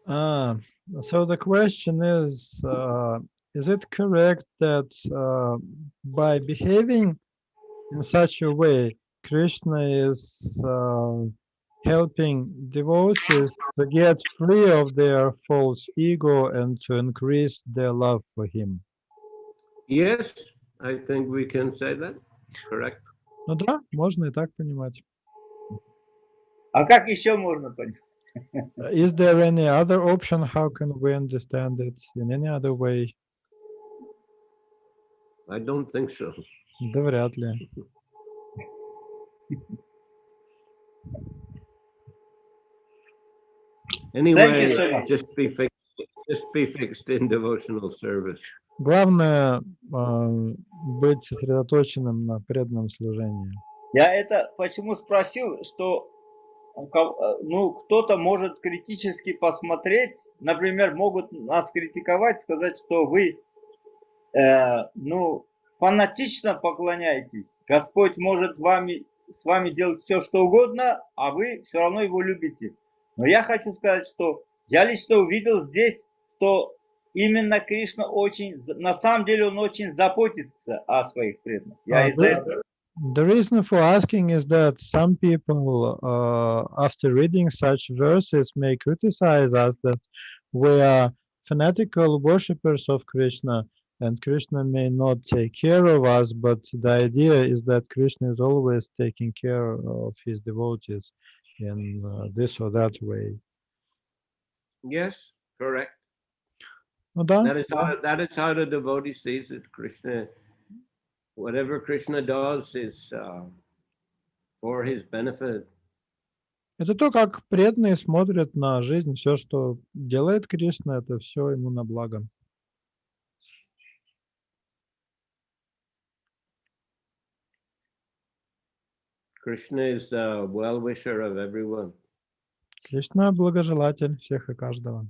So the question is it correct that by behaving in such a way, Krishna is helping devotees to get free of their false ego and to increase their love for him? Yes, I think we can say that. Correct. Ну да, можно и так понимать. А как еще можно понять? Is there any other option? How can we understand it in any other way? I don't think so. Да вряд ли. Anyway, just be fixed in devotional service. Главное быть сосредоточенным на преданном служении. Я это почему спросил, что кто-то может критически посмотреть, например, могут нас критиковать, сказать, что вы фанатично поклоняетесь. Господь может с вами делать все, что угодно, а вы все равно его любите. Но я хочу сказать, что я лично увидел здесь, что именно Кришна на самом деле он очень заботится о своих преданных. The reason for asking is that some people, after reading such verses, may criticize us that we are fanatical worshippers of Krishna, and Krishna may not take care of us, but the idea is that Krishna is always taking care of his devotees in this or that way. Yes, correct. Ну да. That is how the devotee sees it. Krishna, whatever Krishna does is for his benefit. Это то, как преданные смотрят на жизнь. Все, что делает Кришна, это все ему на благо. Krishna is a well-wisher of everyone. Кришна благожелатель всех и каждого.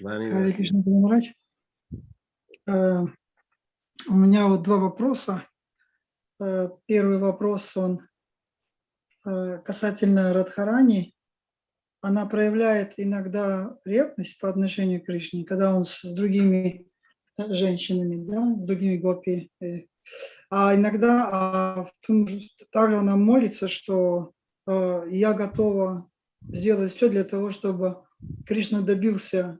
Харе Кришна, Махарадж. У меня вот два вопроса. Первый вопрос, он касательно Радхарани. Она проявляет иногда ревность по отношению к Кришне, когда он с другими женщинами, да, с другими гопи. А иногда также она молится, что я готова сделать все для того, чтобы Кришна добился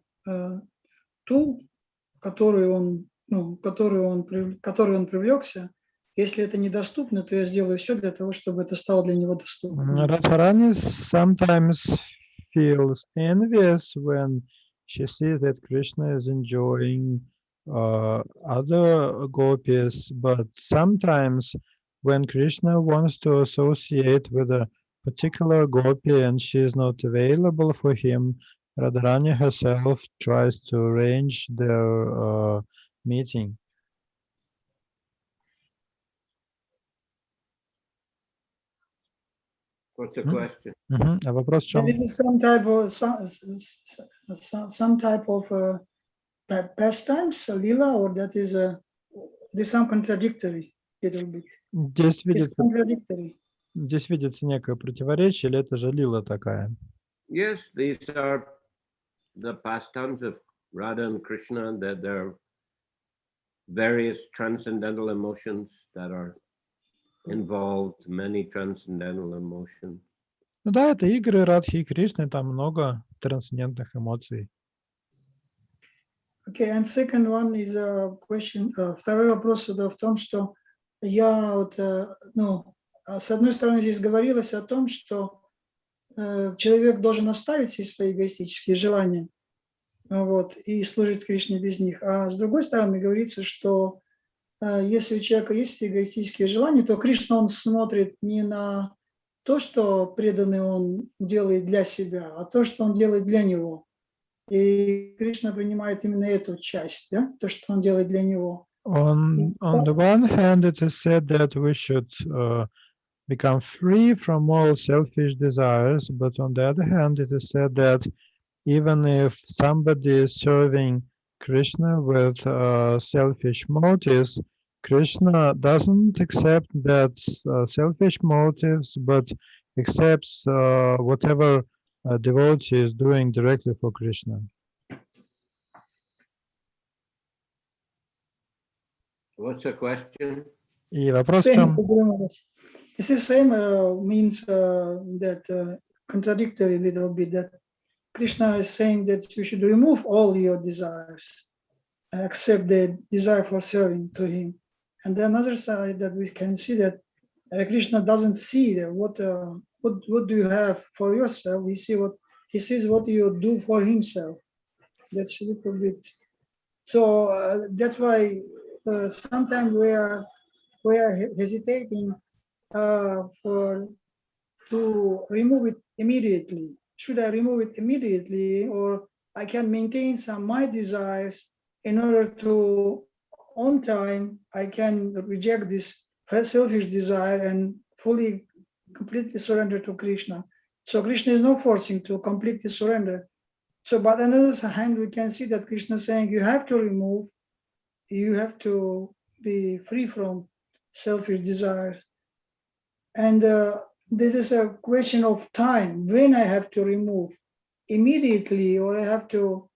ту, которой он привлекся. Если это недоступно, то я сделаю все для того, чтобы это стало для него доступным. Radharani sometimes feels envious when she sees that Krishna is enjoying other gopis, but sometimes when Krishna wants to associate with a particular gopi and she is not available for him, Radharani herself tries to arrange their meeting. What's the question? А вопрос в чем? Some type of pastimes, lila, or that is some contradictory little bit. Здесь видится некое противоречие, или это же лила такая? Yes, these are the pastimes of Radha and Krishna, that there are various transcendental emotions that are involved, many transcendental emotions. Ну да, это игры Радхи и Кришны, там много трансцендентных эмоций. Okay, and second one is a question. Второй вопрос в том, что я вот, с одной стороны здесь говорилось о том, что человек должен оставить все свои эгоистические желания, вот, и служить Кришне без них. А с другой стороны говорится, что если у человека есть эгоистические желания, то Кришна, он смотрит не на то, что преданный он делает для себя, а то, что он делает для него. И Кришна принимает именно эту часть, да, то, что он делает для него. On the one hand, it is said that we should become free from all selfish desires, but on the other hand, it is said that even if somebody is serving Krishna with selfish motives, Krishna doesn't accept that selfish motives, but accepts whatever devotee is doing directly for Krishna. What's the question? И вопрос Same, там... this is same means that contradictory a little bit, that Krishna is saying that you should remove all your desires, except the desire for serving to him. And the another side that we can see that Krishna doesn't see that what do you have for yourself. He sees what you do for himself. That's a little bit. So that's why sometimes we are hesitating to remove it immediately. Should I remove it immediately, or I can maintain some my desires in order to, on time, I can reject this selfish desire and completely surrender to Krishna. So Krishna is not forcing to completely surrender. So, but on the other hand, we can see that Krishna is saying you have to be free from selfish desires. And there is a question of time, when I have to remove, immediately, or I have to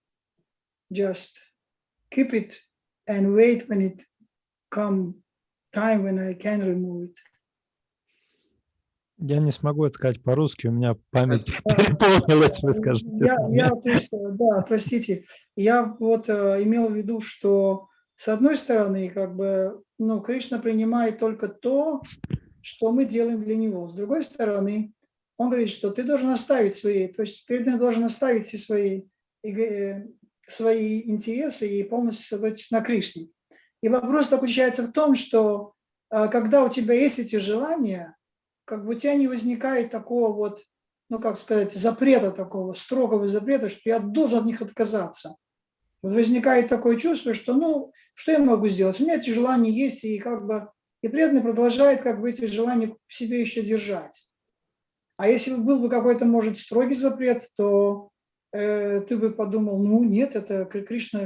just keep it and wait when it come time when I can remove it. Я не смогу это сказать по-русски, у меня память переполнилась, вы скажете. То есть, да, простите, я вот имел в виду, что с одной стороны, как бы, Кришна принимает только то, что мы делаем для него. С другой стороны, он говорит, что ты должен оставить свои, то есть преданный должен оставить все свои интересы и полностью сосредоточиться на Кришне. И вопрос заключается в том, что когда у тебя есть эти желания, как бы у тебя не возникает такого вот, запрета такого, строгого запрета, что я должен от них отказаться. Вот возникает такое чувство, что, что я могу сделать? У меня эти желания есть, и и преданный продолжает эти желания в себе еще держать. А если бы был какой-то, может, строгий запрет, то ты бы подумал, нет, это Кришна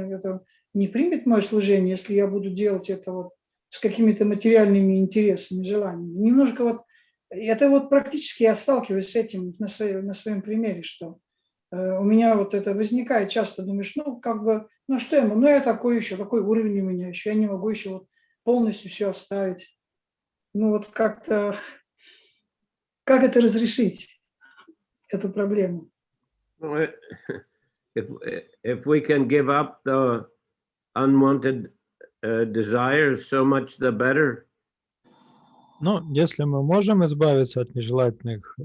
не примет мое служение, если я буду делать это с какими-то материальными интересами, желаниями. Немножко это практически я сталкиваюсь с этим на своем примере, что у меня это возникает часто, думаешь, что я могу, я такой уровень у меня еще, я не могу еще полностью все оставить. Как-то, как это разрешить, эту проблему? If we can give up the unwanted desires, so much the better. Если мы можем избавиться от нежелательных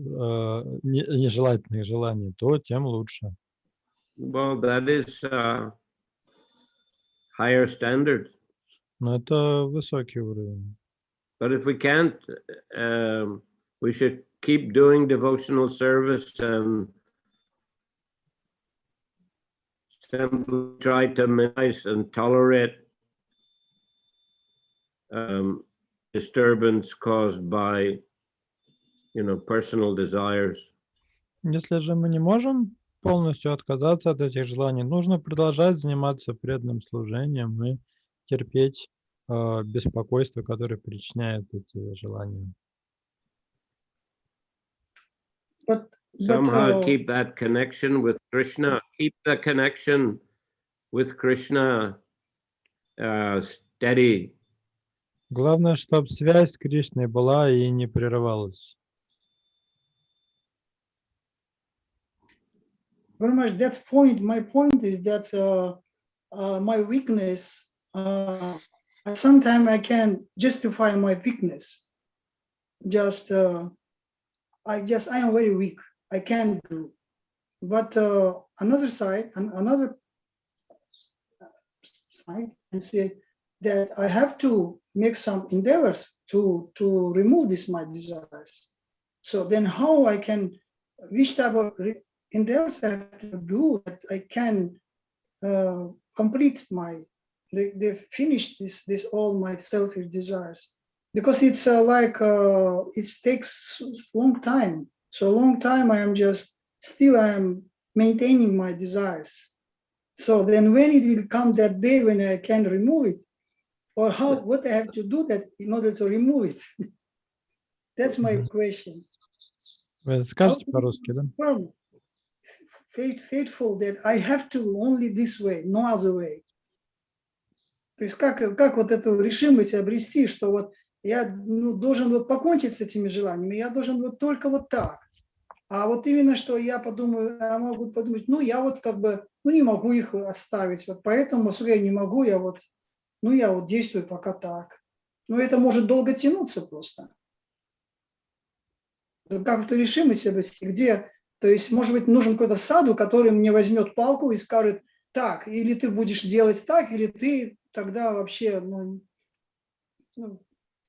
желаний, то тем лучше. Well, that is higher standard. Но это высокий уровень. But if we can't, we should keep doing devotional service and simply try to minimize and tolerate disturbance caused by, personal desires. Если же мы не можем полностью отказаться от этих желаний, нужно продолжать заниматься преданным служением и терпеть беспокойство, которое причиняет эти желания. Somehow keep that connection with Krishna. Keep the connection with Krishna steady. Главное, чтобы связь с Кришной была и не прерывалась. Very much. That's point. My point is that my weakness. Sometimes I can justify my weakness. I am very weak. I can't do. But another side, and say that I have to make some endeavors to remove my desires. So then how I can, which type of endeavors I have to do that I can complete they finish this all my selfish desires, because it's it takes long time. So a long time I am maintaining my desires. So then when it will come that day when I can remove it, or what I have to do that in order to remove it? That's my question. Вы скажете по-русски, да? Faithful that I have to only this way, no other way. То есть как вот эту решимость обрести, что вот я должен вот покончить с этими желаниями, я должен вот только вот так. А вот именно что я могу подумать, я вот как бы, не могу их оставить, вот поэтому, если я не могу, я вот действую пока так. Но это может долго тянуться просто. Как эту решимость обрести, где, то есть, может быть, нужен какой-то саду, который мне возьмет палку и скажет, так, или ты будешь делать так, или ты тогда вообще,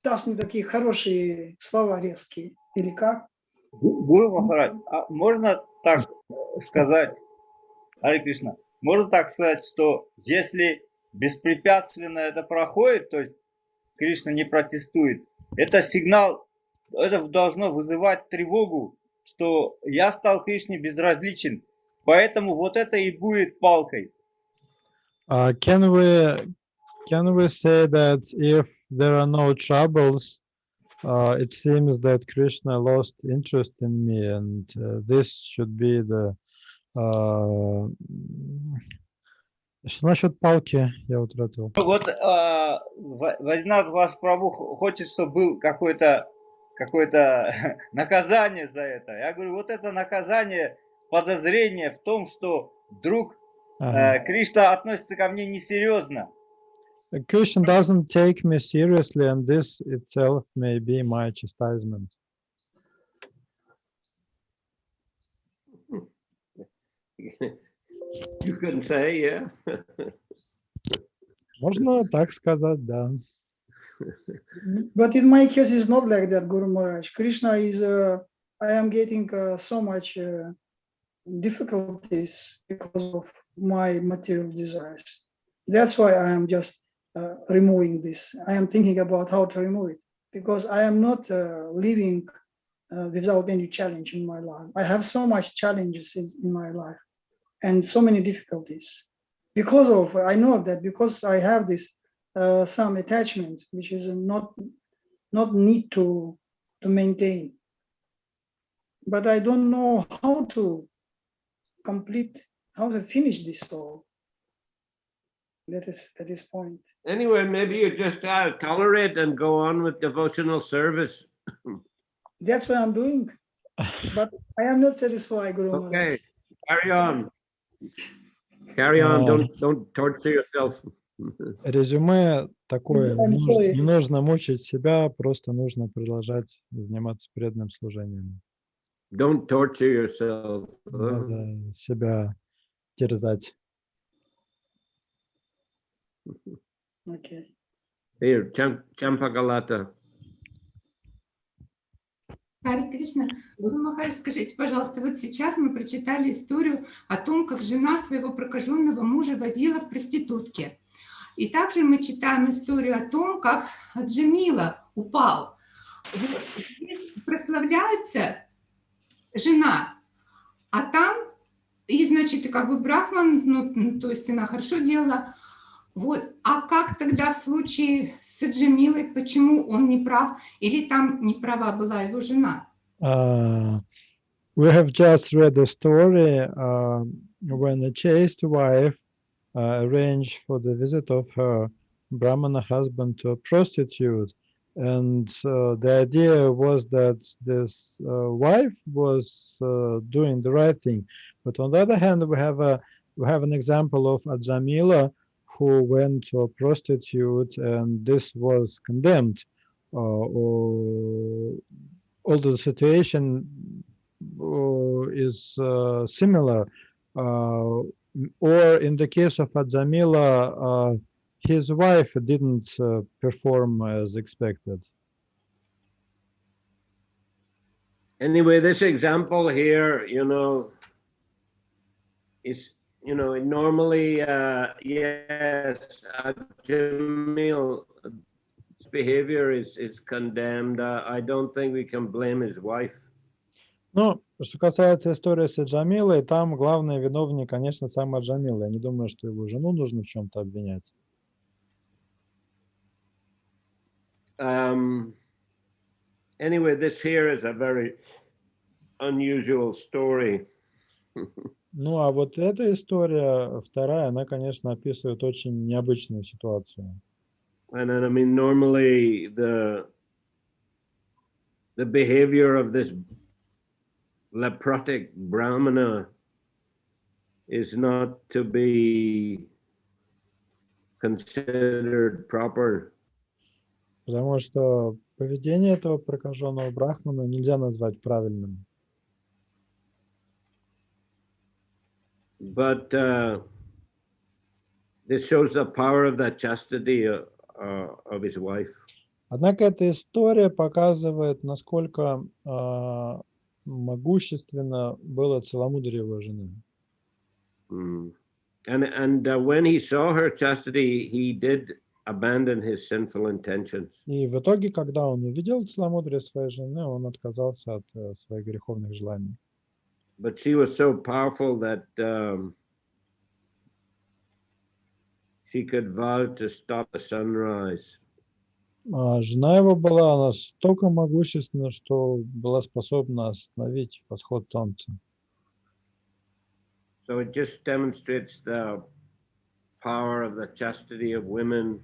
даст мне такие хорошие слова резкие, или как? Гуру Махарадж, а можно так сказать, Харе Кришна, можно так сказать, что если беспрепятственно это проходит, то есть Кришна не протестует, это сигнал, это должно вызывать тревогу, что я стал Кришне безразличен, поэтому вот это и будет палкой. Can we say that if there are no troubles, it seems that Krishna lost interest in me, and this should be the... Что насчет палки? Я утратил. Вот Вайдинат ваш Прабху хочет, чтобы был какое-то наказание за это. Я говорю, вот это наказание, подозрение в том, что вдруг Кришна относится ко мне несерьезно. Krishna doesn't take me seriously, and this itself may be my chastisement. You can say, yeah. Можно так сказать, да. But in my case, it's not like that, Guru Maharaj. Krishna is, I am getting so much difficulties because of my material desires. That's why I am just removing this. I am thinking about how to remove it, because I am not living without any challenge in my life. I have so much challenges in my life and so many difficulties. I know that because I have this some attachment, which is not need to maintain. But I don't know how to finish this all. That is point. Anyway, maybe you just tolerate and go on with devotional service. That's what I'm doing. But I am not satisfied, Guru Maharaj. Okay, carry on. Carry on. Don't torture yourself. Резюме такое. Не нужно мучить себя, просто нужно продолжать заниматься преданным служением. Don't torture yourself. Надо себя терзать. Okay. Here, Champagalata. Харе Кришна. Гуру Махарадж, скажите, пожалуйста, вот сейчас мы прочитали историю о том, как жена своего прокаженного мужа водила к проститутке. И также мы читаем историю о том, как Джамила упал. Вот здесь прославляется жена, а там, и значит, как бы Брахман, то есть она хорошо делала. Вот. А как тогда в случае с Джамилой, почему он не прав, или там не права была его жена? We have just read the story when a chaste wife arranged for the visit of her Brahmana husband to a prostitute, and the idea was that this wife was doing the right thing. But on the other hand, we have an example of a Jamila who went to a prostitute, and this was condemned. Although the situation is similar, or in the case of Jamila, his wife didn't perform as expected. Anyway, this example here, is, normally, yes, Jamil's behavior is condemned. I don't think we can blame his wife. Ну, что касается истории с Джамилой, там главный виновник, конечно, сама Джамила. Я не думаю, что его жену нужно в чем-то обвинять. Anyway, this here is a very unusual story. Ну, а вот эта история, вторая, она, конечно, описывает очень необычную ситуацию. And then, I mean, normally the behavior of this leprotic brahmana is not to be considered proper. Потому что поведение этого прокаженного брахмана нельзя назвать правильным. But this shows the power of the chastity of his wife. Однако эта история показывает, насколько могущественно было целомудрие его жены. And when he saw her chastity, he did abandon his sinful intentions. И в итоге, когда он увидел целомудрие своей жены, он отказался от своих греховных желаний. But she was so powerful that she could vow to stop the sunrise. А жена его была настолько могущественна, что была способна остановить восход солнца. So it just demonstrates the power of the chastity of women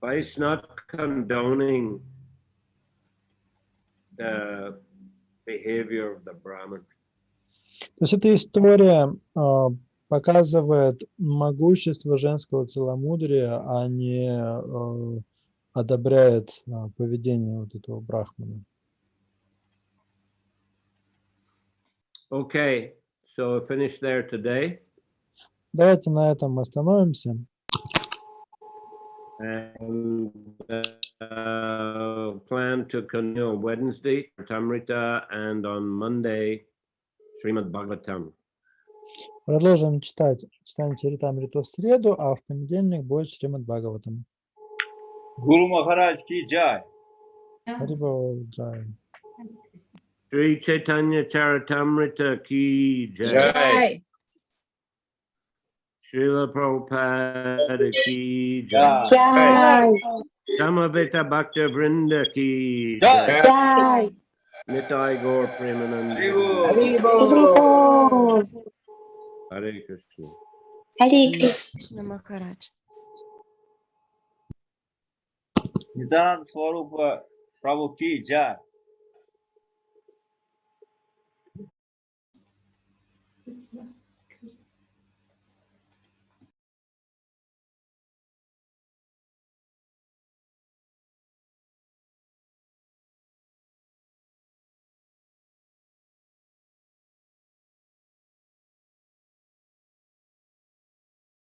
by not condoning the behavior of the Brahmin. То есть эта история показывает могущество женского целомудрия, а не одобряет поведение вот этого брахмана. Okay, so finish there today. Давайте на этом остановимся. And plan to continue on Wednesday, Chaitamritta, and on Monday, Srimad Bhagavatam. Продолжим читать читание Чаритамриту в среду, а в понедельник будет Шримад Бхагаватам. Гуру Махарадж ки джай. Харибол джай. Sri Chaitanya Charitamrita ki jai. Jai. Srila Prabhupada ki Jai. jai. Jai. Samaveta Bhakta Vrinda ki Jai. jai. Jai. Nitai Gaur Premananda. Haribol. Hare Krishna. Hare Krishna, Махарадж. Нитянанда Сварупа Прабhu ки джай. Спасибо.